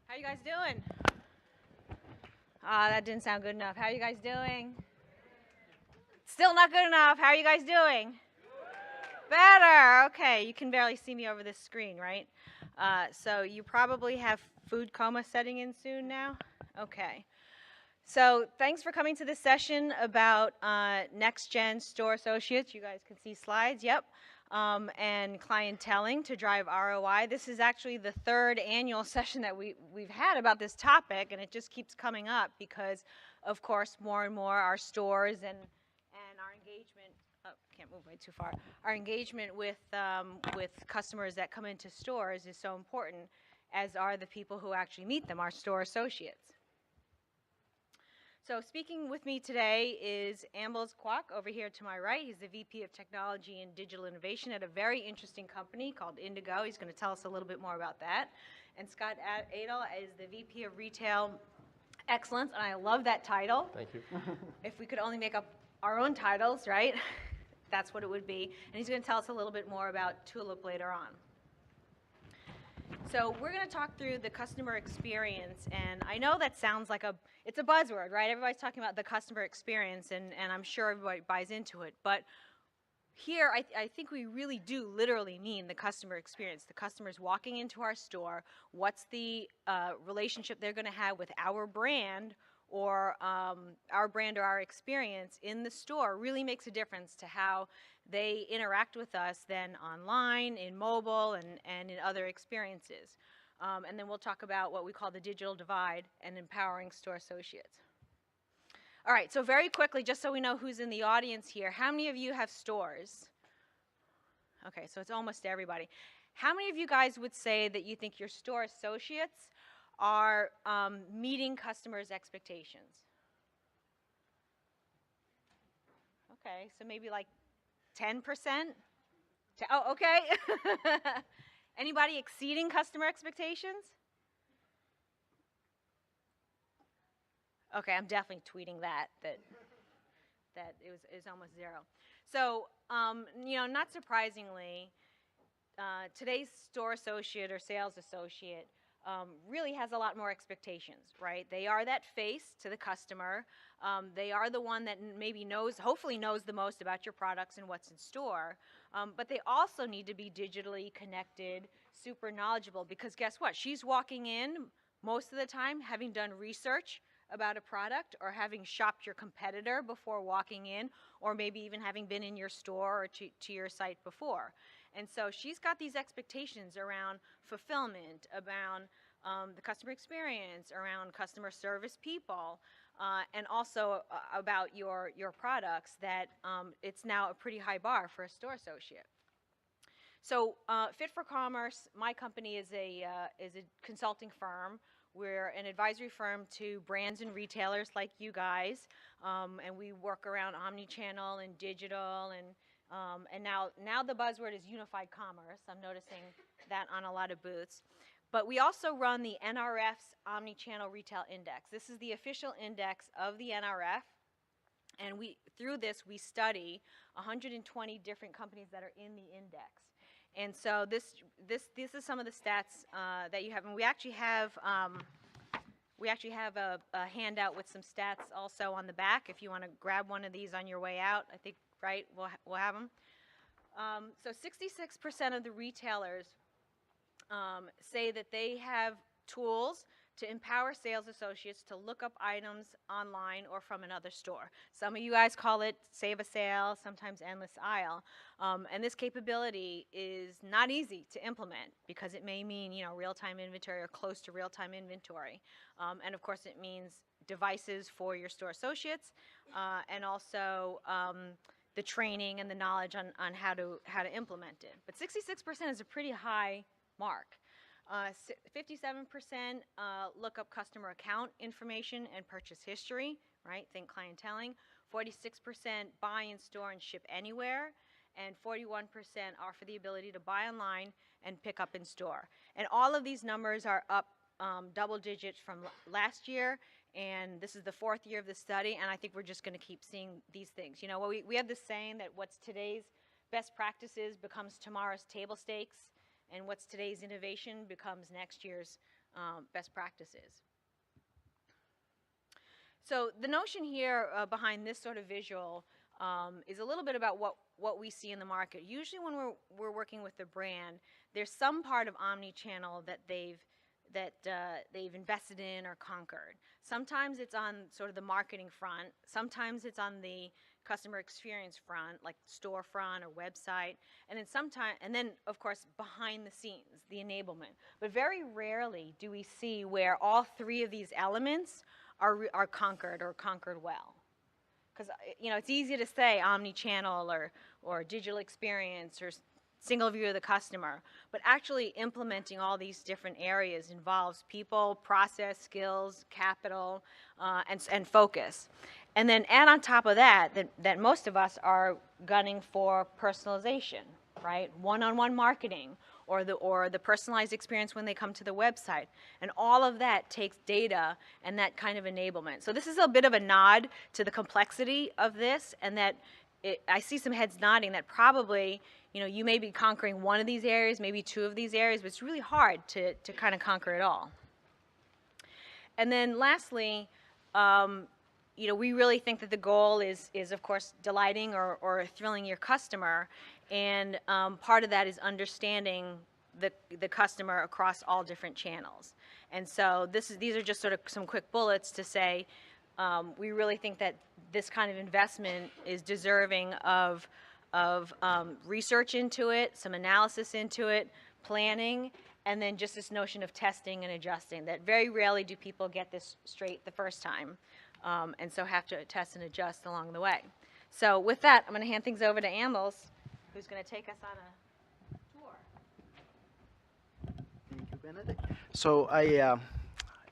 How you guys doing? That didn't sound good enough. How are you guys doing? Still not good enough. How are you guys doing? Better. Okay, you can barely see me over this screen, right? So you probably have food coma setting in soon now? Okay. So thanks for coming to this session about next-gen store associates. You guys can see slides, yep. And clienteling to drive ROI. This is actually the third annual session that we've had about this topic, and it just keeps coming up because, of course, more and more our stores and our engagement, can't move way too far, our engagement with customers that come into stores is so important, as are the people who actually meet them, our store associates. So speaking with me today is Ambles Kwok over here to my right. He's the VP of Technology and Digital Innovation at a very interesting company called Indigo. He's going to tell us a little bit more about that. And Scott Adel is the VP of Retail Excellence, and I love that title. Thank you. If we could only make up our own titles, right? That's what it would be. And he's going to tell us a little bit more about Tulip later on. So we're going to talk through the customer experience, and I know that sounds like it's a buzzword, right? Everybody's talking about the customer experience, and I'm sure everybody buys into it. But here, I think we really do literally mean the customer experience. The customer's walking into our store. What's the relationship they're going to have with our brand or our experience in the store really makes a difference to how they interact with us then online, in mobile, and in other experiences. And then we'll talk about what we call the digital divide and empowering store associates. All right, so very quickly, just so we know who's in the audience here, how many of you have stores? Okay, so it's almost everybody. How many of you guys would say that you think your store associates are meeting customers' expectations? Okay, so maybe like 10%? Oh, okay. Anybody exceeding customer expectations? Okay, I'm definitely tweeting that it was almost zero. So, not surprisingly, today's store associate or sales associate really has a lot more expectations, right? They are that face to the customer. They are the one that maybe hopefully knows the most about your products and what's in store. But they also need to be digitally connected, super knowledgeable, because guess what? She's walking in most of the time having done research about a product or having shopped your competitor before walking in, or maybe even having been in your store or to your site before. And so she's got these expectations around fulfillment, around the customer experience, around customer service people, and also about your products that it's now a pretty high bar for a store associate. So FitForCommerce, my company, is a consulting firm. We're an advisory firm to brands and retailers like you guys, and we work around omni-channel and digital, and now the buzzword is unified commerce. I'm noticing that on a lot of booths. But we also run the NRF's Omnichannel Retail Index. This is the official index of the NRF, and through this we study 120 different companies that are in the index. And so this is some of the stats that you have, and we actually have a handout with some stats also on the back if you want to grab one of these on your way out. I think, right, we'll have them. So 66% of the retailers say that they have tools to empower sales associates to look up items online or from another store. Some of you guys call it save a sale, sometimes endless aisle. And this capability is not easy to implement because it may mean, real-time inventory or close to real-time inventory. And of course it means devices for your store associates and also the training and the knowledge on how to implement it. But 66% is a pretty high mark. 57% look up customer account information and purchase history, right? Think clienteling. 46% buy in store and ship anywhere, and 41% offer the ability to buy online and pick up in store. And all of these numbers are up double digits from last year, and this is the fourth year of the study, and I think we're just going to keep seeing these things. We have this saying that what's today's best practices becomes tomorrow's table stakes, and what's today's innovation becomes next year's best practices. So the notion here behind this sort of visual is a little bit about what we see in the market. Usually when we're working with the brand, there's some part of omni-channel that they've invested in or conquered. Sometimes it's on sort of the marketing front. Sometimes it's on the customer experience front, like storefront or website, and then of course behind the scenes, the enablement. But very rarely do we see where all three of these elements are conquered or conquered well. Because it's easy to say omni-channel or digital experience or single view of the customer, but actually implementing all these different areas involves people, process, skills, capital, and focus. And then add on top of that most of us are gunning for personalization, right? One-on-one marketing, or the personalized experience when they come to the website. And all of that takes data and that kind of enablement. So this is a bit of a nod to the complexity of this, and that I see some heads nodding that probably, you may be conquering one of these areas, maybe two of these areas, but it's really hard to kind of conquer it all. And then lastly, we really think that the goal is of course delighting or thrilling your customer, and part of that is understanding the customer across all different channels. And so these are just sort of some quick bullets to say we really think that this kind of investment is deserving of research into it, some analysis into it, planning, and then just this notion of testing and adjusting, that very rarely do people get this straight the first time, and so have to test and adjust along the way. So with that, I'm going to hand things over to Ambles, who's going to take us on a tour. Thank you, Benedict. So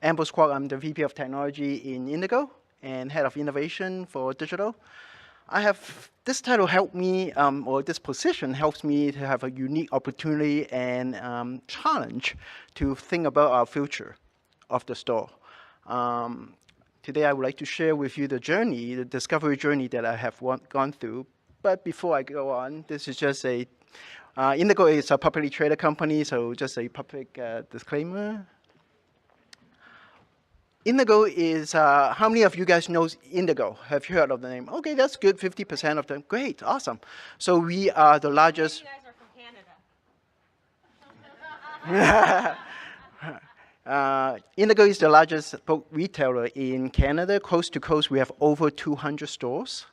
Ambles Kwok, I'm the VP of Technology in Indigo and Head of Innovation for Digital. This title helped me, or this position helps me to have a unique opportunity and challenge to think about our future of the store. Today I would like to share with you the discovery journey that I have gone through. But before I go on, this is just Indigo is a publicly traded company, so just a public disclaimer. Indigo is, how many of you guys know Indigo? Have you heard of the name? Okay, that's good, 50% of them. Great, awesome. So we are the largest. You guys are from Canada. Indigo is the largest book retailer in Canada. Coast to coast, we have over 200 stores.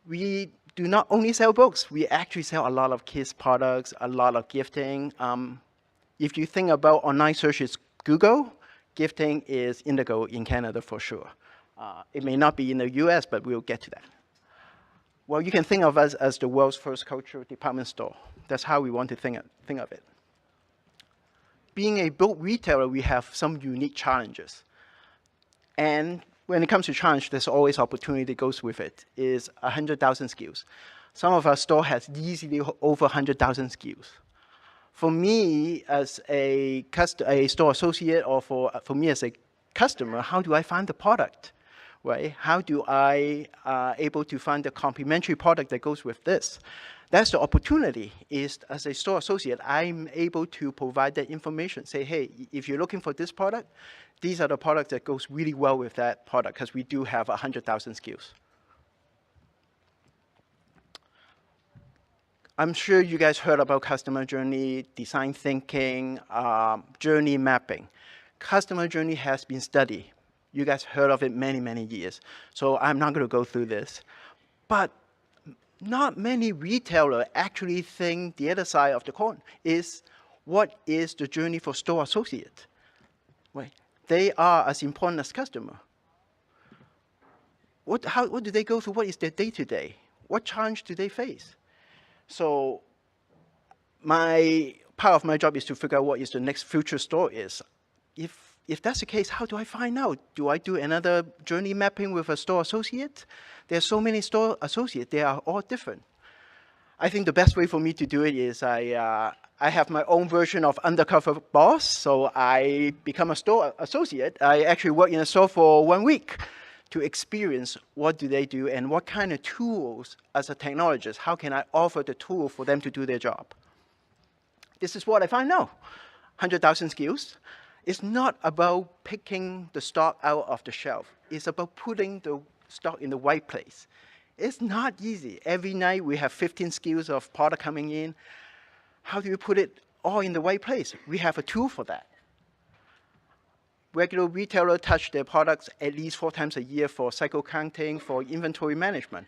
We do not only sell books, we actually sell a lot of kids products, a lot of gifting. If you think about online search, it's Google. Gifting is Indigo in Canada for sure. It may not be in the US, but we'll get to that. Well, you can think of us as the world's first cultural department store. That's how we want to think of it. Being a book retailer, we have some unique challenges. And when it comes to challenge, there's always opportunity that goes with it, is 100,000 SKUs. Some of our store has easily over 100,000 SKUs. For me, as a store associate, or for me as a customer, how do I find the product, right? How do I able to find the complementary product that goes with this? That's the opportunity, is as a store associate, I'm able to provide that information. Say, hey, if you're looking for this product, these are the products that goes really well with that product, because we do have 100,000 SKUs. I'm sure you guys heard about customer journey, design thinking, journey mapping. Customer journey has been studied. You guys heard of it many, many years. So I'm not going to go through this. But not many retailers actually think the other side of the coin is, what is the journey for store associate? Right. They are as important as customer. What do they go through? What is their day-to-day? What challenge do they face? So part of my job is to figure out what is the next future store is. If that's the case, how do I find out? Do I do another journey mapping with a store associate? There are so many store associates. They are all different. I think the best way for me to do it is I have my own version of undercover boss. So I become a store associate. I actually work in a store for 1 week to experience what do they do and what kind of tools, as a technologist, how can I offer the tool for them to do their job. This is what I find now, 100,000 SKUs. It's not about picking the stock out of the shelf. It's about putting the stock in the right place. It's not easy. Every night we have 15 SKUs of product coming in. How do you put it all in the right place? We have a tool for that. Regular retailers touch their products at least 4 times a year for cycle counting, for inventory management.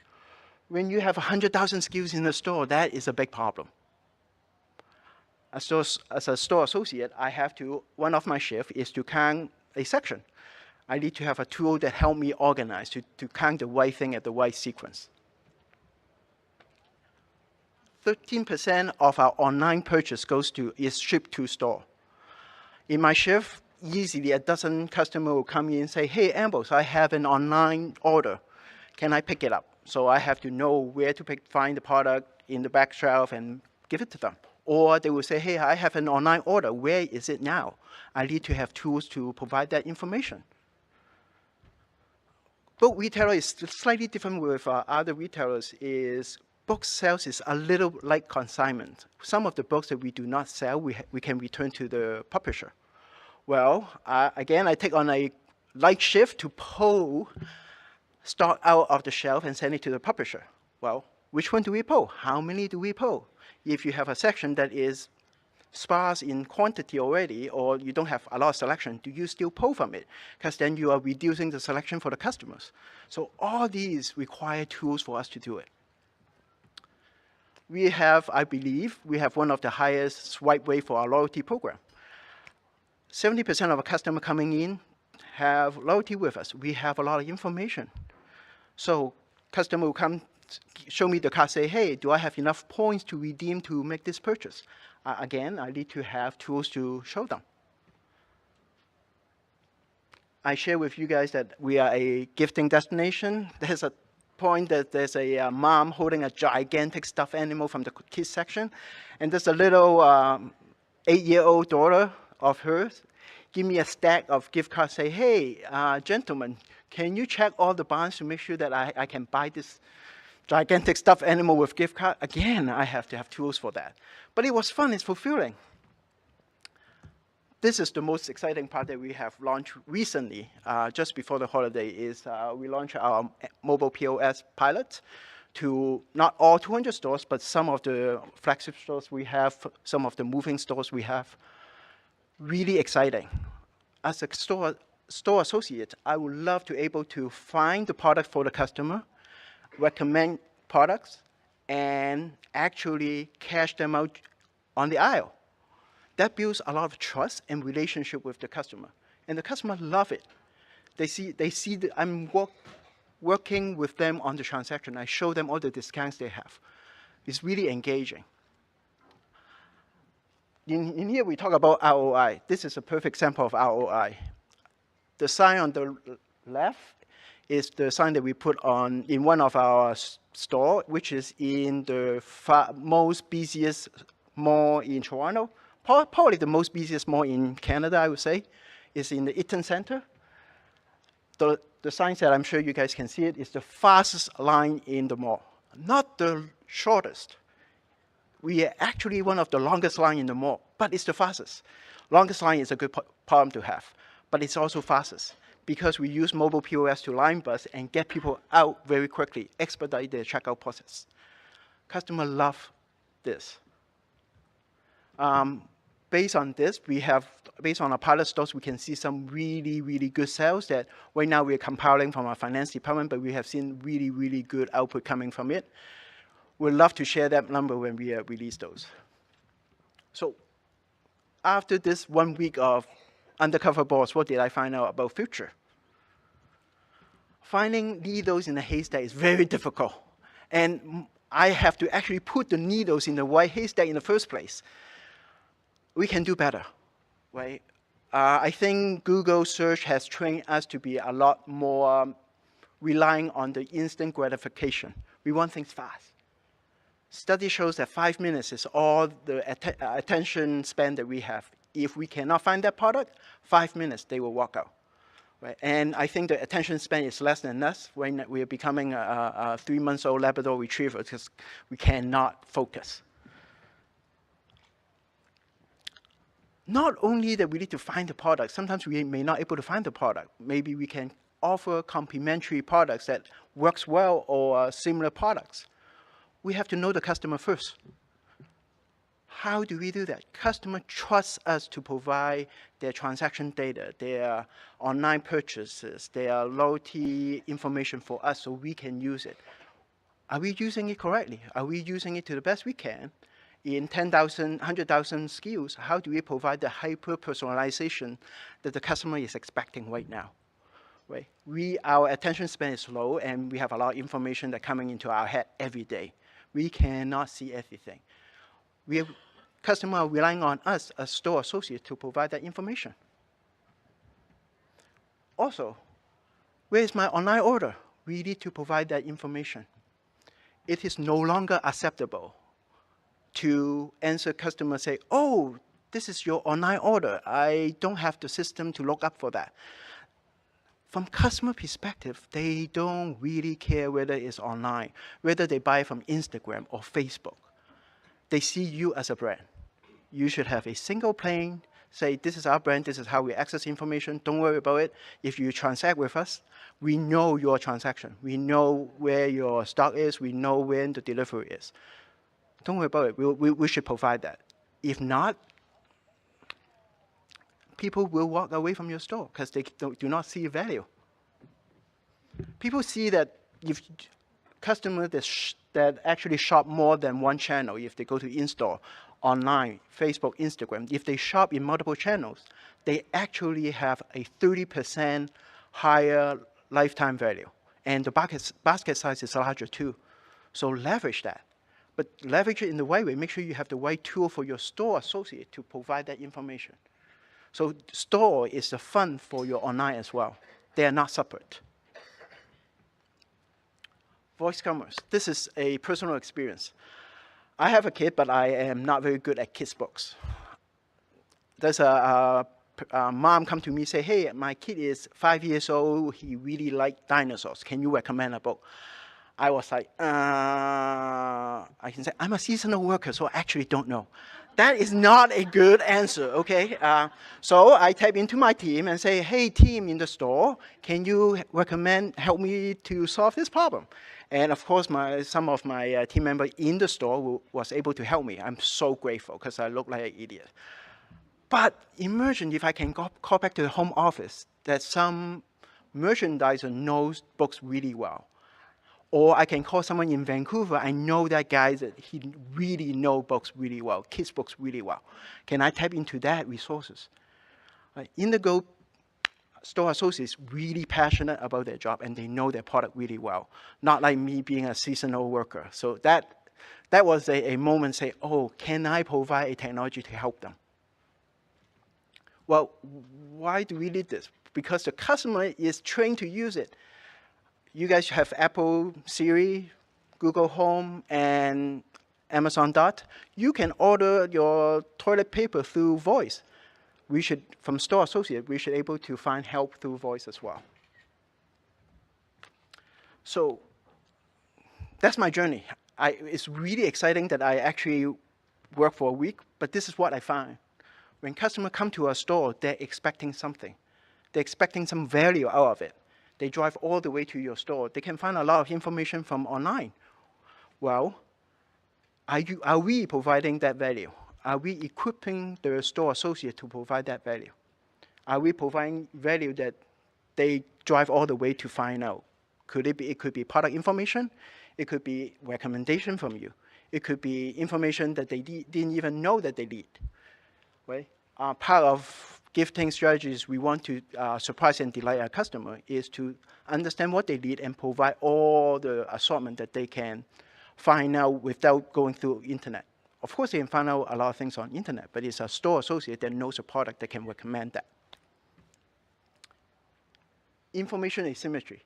When you have 100,000 SKUs in the store, that is a big problem. As a store associate, I have to, one of my shifts is to count a section. I need to have a tool that helps me organize to count the right thing at the right sequence. 13% of our online purchase is shipped to store. In my shift, easily a dozen customers will come in and say, hey, Ambles, I have an online order. Can I pick it up? So I have to know where to find the product in the back shelf and give it to them. Or they will say, hey, I have an online order. Where is it now? I need to have tools to provide that information. Book retailer is slightly different with other retailers. Book sales is a little like consignment. Some of the books that we do not sell, we can return to the publisher. Well, again, I take on a light shift to pull stock out of the shelf and send it to the publisher. Well, which one do we pull? How many do we pull? If you have a section that is sparse in quantity already, or you don't have a lot of selection, do you still pull from it? Because then you are reducing the selection for the customers. So all these require tools for us to do it. We have, I believe, one of the highest swipe rate for our loyalty program. 70% of our customers coming in have loyalty with us. We have a lot of information. So customer will come, show me the card, say, hey, do I have enough points to redeem to make this purchase? Again, I need to have tools to show them. I share with you guys that we are a gifting destination. There's a point that there's a mom holding a gigantic stuffed animal from the kids section. And there's a little 8-year-old daughter of hers give me a stack of gift cards, say, hey, gentlemen, can you check all the barns to make sure that I can buy this gigantic stuffed animal with gift card? Again, I have to have tools for that. But it was fun, it's fulfilling. This is the most exciting part that we have launched recently, just before the holiday, is we launched our mobile POS pilot to not all 200 stores, but some of the flagship stores we have, some of the moving stores we have. Really exciting. As a store associate, I would love to be able to find the product for the customer, recommend products, and actually cash them out on the aisle. That builds a lot of trust and relationship with the customer. And the customer love it. They see that I'm working with them on the transaction. I show them all the discounts they have. It's really engaging. In here, we talk about ROI. This is a perfect example of ROI. The sign on the left is the sign that we put on in one of our stores, which is in the most busiest mall in Toronto. Probably the most busiest mall in Canada, I would say, is in the Eaton Centre. The sign that I'm sure you guys can see it is the fastest line in the mall, not the shortest. We are actually one of the longest line in the mall, but it's the fastest. Longest line is a good problem to have, but it's also fastest because we use mobile POS to line bus and get people out very quickly, expedite their checkout process. Customers love this. Based on this, based on our pilot stores, we can see some really, really good sales that right now we're compiling from our finance department, but we have seen really, really good output coming from it. We'd love to share that number when we release those. So after this 1 week of undercover boss, what did I find out about Future? Finding needles in a haystack is very difficult. And I have to actually put the needles in the right haystack in the first place. We can do better, right? I think Google search has trained us to be a lot more relying on the instant gratification. We want things fast. Study shows that 5 minutes is all the attention span that we have. If we cannot find that product, 5 minutes, they will walk out. Right? And I think the attention span is less than us when we are becoming a 3-month-old Labrador Retriever because we cannot focus. not only that we need to find the product, sometimes we may not able to find the product. Maybe we can offer complementary products that works well or similar products. We have to know the customer first. How do we do that? Customer trusts us to provide their transaction data, their online purchases, their loyalty information for us so we can use it. Are we using it correctly? Are we using it to the best we can? In 10,000, 100,000 SKUs, how do we provide the hyper-personalization that the customer is expecting right now? Right? Our attention span is low, and we have a lot of information that coming into our head every day. We cannot see everything. Customers are relying on us as store associates to provide that information. Also, where is my online order? We need to provide that information. It is no longer acceptable to answer customers say, oh, this is your online order. I don't have the system to look up for that. From customer perspective, they don't really care whether it's online, whether they buy from Instagram or Facebook. They see you as a brand. You should have a single pane, say, this is our brand, this is how we access information, don't worry about it. If you transact with us, we know your transaction. We know where your stock is, we know when the delivery is. Don't worry about it, we should provide that. If not, people will walk away from your store because they do not see value. People see that if customers that actually shop more than one channel, if they go to in-store, online, Facebook, Instagram, if they shop in multiple channels, they actually have a 30% higher lifetime value. And the basket size is larger too. So leverage that. But leverage it in the right way. Make sure you have the right tool for your store associate to provide that information. So store is the fund for your online as well. They are not separate. Voice commerce. This is a personal experience. I have a kid, but I am not very good at kids' books. There's a mom come to me say, hey, my kid is 5 years old. He really likes dinosaurs. Can you recommend a book? I was like, I can say, I'm a seasonal worker, so I actually don't know. That is not a good answer, okay? So I type into my team and say, hey, team in the store, can you help me to solve this problem? And of course, some of my team members in the store was able to help me. I'm so grateful because I look like an idiot. But imagine if I can call back to the home office that some merchandiser knows books really well. Or I can call someone in Vancouver. I know that guy that he really knows books really well, kids books really well. Can I tap into that resources? Indigo store associates really passionate about their job and they know their product really well. Not like me being a seasonal worker. So that was a moment say, oh, can I provide a technology to help them? Well, why do we need this? Because the customer is trained to use it. You guys have Apple Siri, Google Home, and Amazon Dot. You can order your toilet paper through voice. From store associate, we should be able to find help through voice as well. So that's my journey. It's really exciting that I actually work for a week, but this is what I find. When customers come to our store, they're expecting something. They're expecting some value out of it. They drive all the way to your store. They can find a lot of information from online. Well, are we providing that value? Are we equipping the store associate to provide that value? Are we providing value that they drive all the way to find out? It could be product information. It could be recommendation from you. It could be information that they didn't even know that they need. Right? Part of gifting strategies we want to surprise and delight our customer is to understand what they need and provide all the assortment that they can find out without going through internet. Of course, they can find out a lot of things on internet, but it's a store associate that knows a product that can recommend that. Information asymmetry.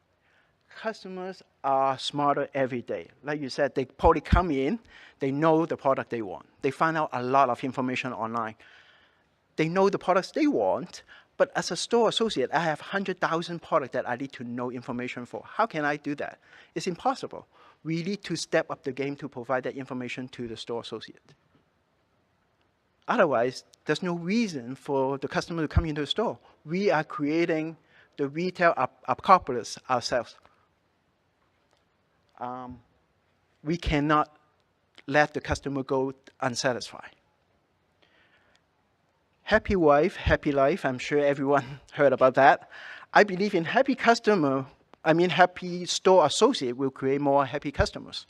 Customers are smarter every day. Like you said, they probably come in, they know the product they want. They find out a lot of information online. They know the products they want, but as a store associate, I have 100,000 products that I need to know information for. How can I do that? It's impossible. We need to step up the game to provide that information to the store associate. Otherwise, there's no reason for the customer to come into the store. We are creating the retail apocalypse ourselves. We cannot let the customer go unsatisfied. Happy wife, happy life. I'm sure everyone heard about that. I believe in happy store associate will create more happy customers.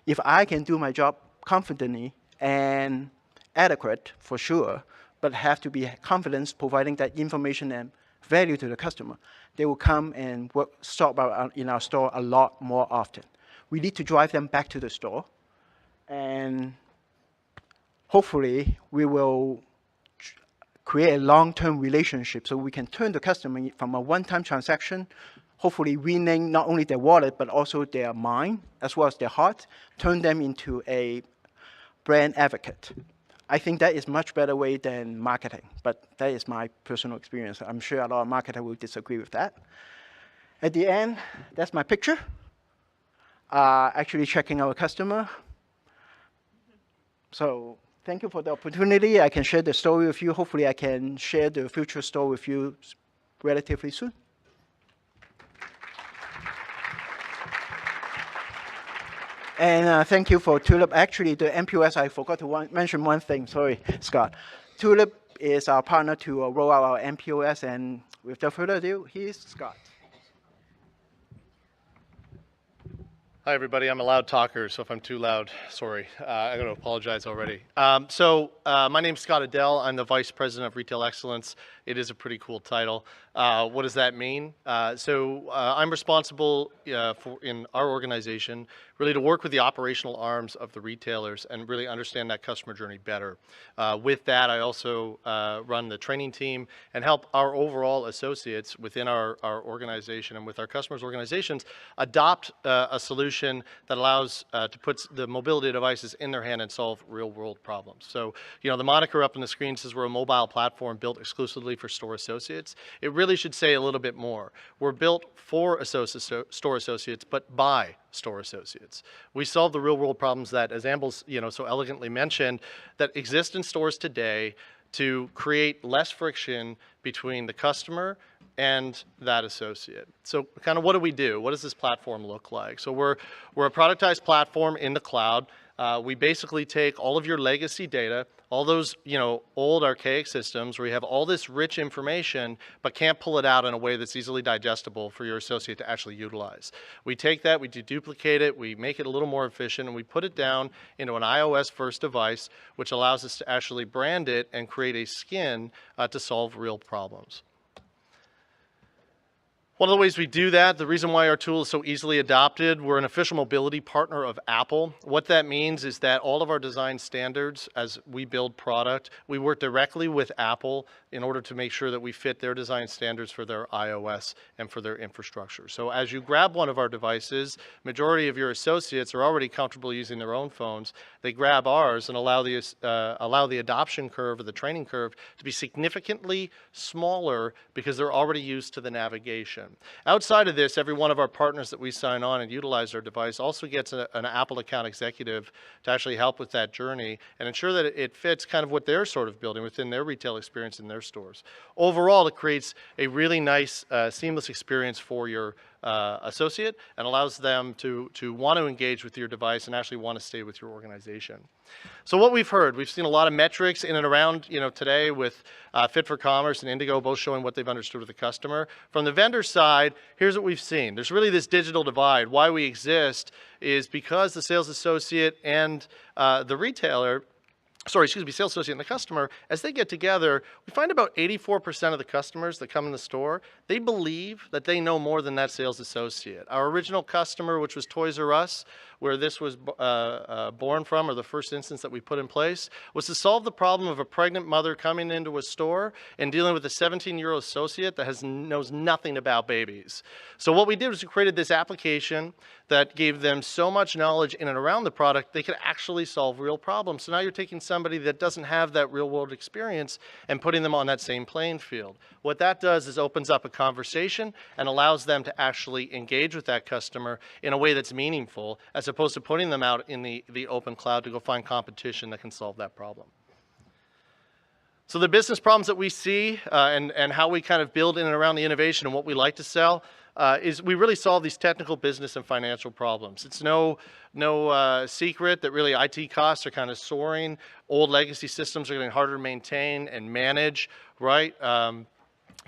If I can do my job confidently and adequate, for sure, but have to be confident providing that information and value to the customer, they will come and shop in our store a lot more often. We need to drive them back to the store, and hopefully we will create a long-term relationship so we can turn the customer from a one-time transaction, hopefully winning not only their wallet but also their mind as well as their heart, turn them into a brand advocate. I think that is a much better way than marketing, but that is my personal experience. I'm sure a lot of marketers will disagree with that. At the end, that's my picture. Actually checking our customer. So thank you for the opportunity. I can share the story with you. Hopefully I can share the future story with you relatively soon. And thank you for Tulip. Actually, the MPOS, I forgot to mention one thing. Sorry, Scott. Tulip is our partner to roll out our MPOS. And without further ado, here's Scott. Hi, everybody. I'm a loud talker, so if I'm too loud, sorry. I'm going to apologize already. My name's Scott Adel. I'm the Vice President of Retail Excellence. It is a pretty cool title. What does that mean? I'm responsible in our organization really to work with the operational arms of the retailers and really understand that customer journey better. With that, I also run the training team and help our overall associates within our organization and with our customers' organizations adopt a solution that allows to put the mobility devices in their hand and solve real-world problems. So, the moniker up on the screen says we're a mobile platform built exclusively for store associates. It really should say a little bit more. We're built for store associates, but by store associates. We solve the real-world problems that, as Ambles, so elegantly mentioned, that exist in stores today to create less friction between the customer and that associate. So kind of what do we do? What does this platform look like? So we're a productized platform in the cloud. We basically take all of your legacy data, all those old archaic systems where you have all this rich information but can't pull it out in a way that's easily digestible for your associate to actually utilize. We take that, we deduplicate it, we make it a little more efficient, and we put it down into an iOS first device, which allows us to actually brand it and create a skin to solve real problems. One of the ways we do that, the reason why our tool is so easily adopted, we're an official mobility partner of Apple. What that means is that all of our design standards, as we build product, we work directly with Apple in order to make sure that we fit their design standards for their iOS and for their infrastructure. So as you grab one of our devices, majority of your associates are already comfortable using their own phones. They grab ours and allow the adoption curve or the training curve to be significantly smaller because they're already used to the navigation. Outside of this, every one of our partners that we sign on and utilize our device also gets an Apple account executive to actually help with that journey and ensure that it fits kind of what they're sort of building within their retail experience in their stores. Overall, it creates a really nice, seamless experience for your associate and allows them to want to engage with your device and actually want to stay with your organization. So what we've heard, we've seen a lot of metrics in and around today with FitForCommerce and Indigo both showing what they've understood with the customer. From the vendor side, here's what we've seen. There's really this digital divide. Why we exist is because the sales associate and the retailer, sales associate and the customer, as they get together, we find about 84% of the customers that come in the store, they believe that they know more than that sales associate. Our original customer, which was Toys R Us, where this was born from, or the first instance that we put in place, was to solve the problem of a pregnant mother coming into a store and dealing with a 17-year-old associate that knows nothing about babies. So what we did was we created this application that gave them so much knowledge in and around the product, they could actually solve real problems. So now you're taking somebody that doesn't have that real-world experience and putting them on that same playing field. What that does is opens up a conversation and allows them to actually engage with that customer in a way that's meaningful, as opposed to putting them out in the open cloud to go find competition that can solve that problem. So the business problems that we see and how we kind of build in and around the innovation and what we like to sell is we really solve these technical business and financial problems. It's no secret that really IT costs are kind of soaring. Old legacy systems are getting harder to maintain and manage, right?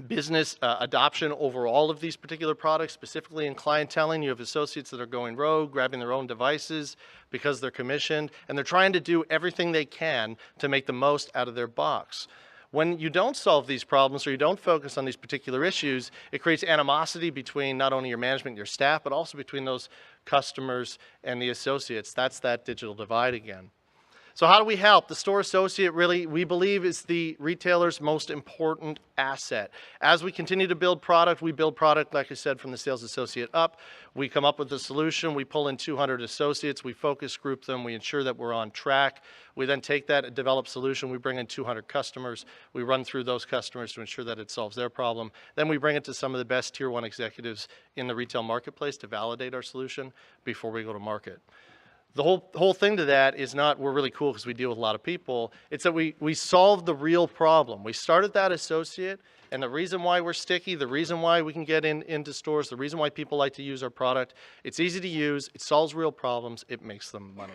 Business adoption over all of these particular products, specifically in clienteling. You have associates that are going rogue, grabbing their own devices because they're commissioned, and they're trying to do everything they can to make the most out of their box. When you don't solve these problems or you don't focus on these particular issues, it creates animosity between not only your management and your staff, but also between those customers and the associates. That's that digital divide again. So how do we help? The store associate really, we believe, is the retailer's most important asset. As we continue to build product, we build product, like I said, from the sales associate up. We come up with a solution. We pull in 200 associates. We focus group them. We ensure that we're on track. We then take that developed solution. We bring in 200 customers. We run through those customers to ensure that it solves their problem. Then we bring it to some of the best tier 1 executives in the retail marketplace to validate our solution before we go to market. The whole thing to that is not we're really cool because we deal with a lot of people. It's that we solve the real problem. We started that associate, and the reason why we're sticky, the reason why we can get into stores, the reason why people like to use our product, it's easy to use, it solves real problems, it makes them money.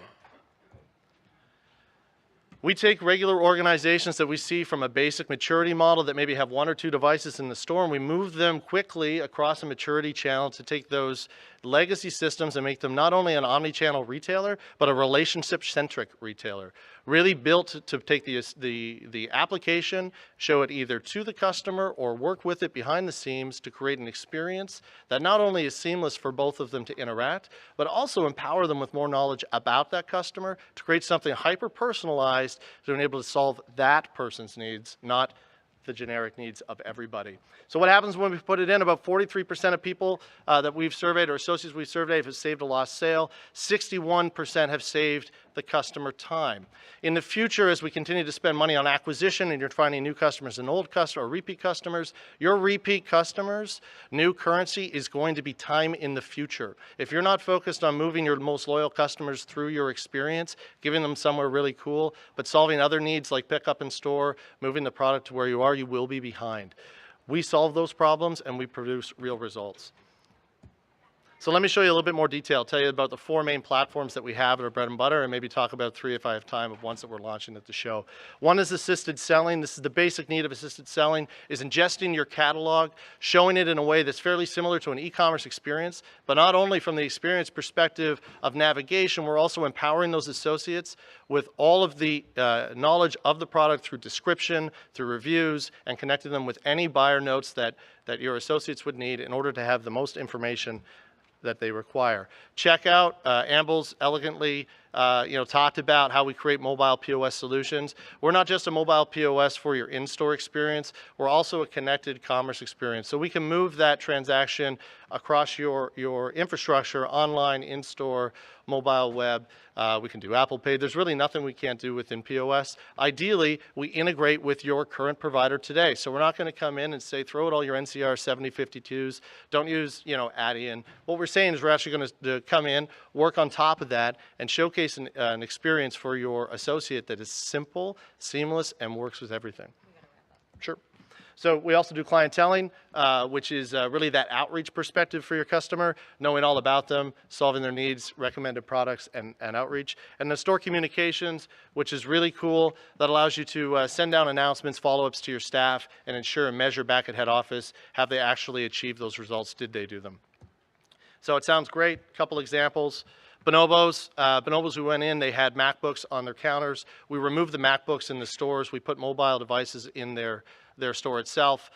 We take regular organizations that we see from a basic maturity model that maybe have 1 or 2 devices in the store, and we move them quickly across a maturity channel to take those legacy systems and make them not only an omni-channel retailer, but a relationship-centric retailer. Really built to take the application, show it either to the customer or work with it behind the scenes to create an experience that not only is seamless for both of them to interact, but also empower them with more knowledge about that customer to create something hyper-personalized to enable to solve that person's needs, not the generic needs of everybody. So what happens when we put it in? About 43% of people that we've surveyed or associates we've surveyed have saved a lost sale. 61% have saved the customer time. In the future, as we continue to spend money on acquisition and you're finding new customers and old customers or repeat customers, your repeat customers, new currency is going to be time in the future. If you're not focused on moving your most loyal customers through your experience, giving them somewhere really cool, but solving other needs like pickup in store, moving the product to where you are, you will be behind. We solve those problems and we produce real results. So let me show you a little bit more detail, tell you about the 4 main platforms that we have at our bread and butter, and maybe talk about 3 if I have time of ones that we're launching at the show. One is assisted selling. This is the basic need of assisted selling, is ingesting your catalog, showing it in a way that's fairly similar to an e-commerce experience, but not only from the experience perspective of navigation, we're also empowering those associates with all of the knowledge of the product through description, through reviews, and connecting them with any buyer notes that your associates would need in order to have the most information that they require. Checkout, Ambles elegantly talked about how we create mobile POS solutions. We're not just a mobile POS for your in-store experience, we're also a connected commerce experience. So we can move that transaction across your infrastructure, online, in-store, mobile web. We can do Apple Pay. There's really nothing we can't do within POS. Ideally, we integrate with your current provider today. So we're not going to come in and say, throw out all your NCR 7052s. Don't use, Adyen. What we're saying is we're actually going to come in, work on top of that, and showcase an experience for your associate that is simple, seamless, and works with everything. Sure. So we also do clienteling, which is really that outreach perspective for your customer, knowing all about them, solving their needs, recommended products, and outreach. And the store communications, which is really cool, that allows you to send down announcements, follow-ups to your staff, and ensure and measure back at head office, have they actually achieved those results? Did they do them? So it sounds great. A couple examples. Bonobos who went in, they had MacBooks on their counters. We removed the MacBooks in the stores. We put mobile devices in their store itself.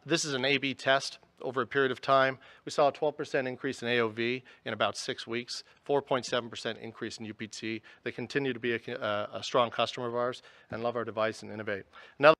This is an A/B test over a period of time. We saw a 12% increase in AOV in about 6 weeks, 4.7% increase in UPT. They continue to be a strong customer of ours and love our device and innovate. Another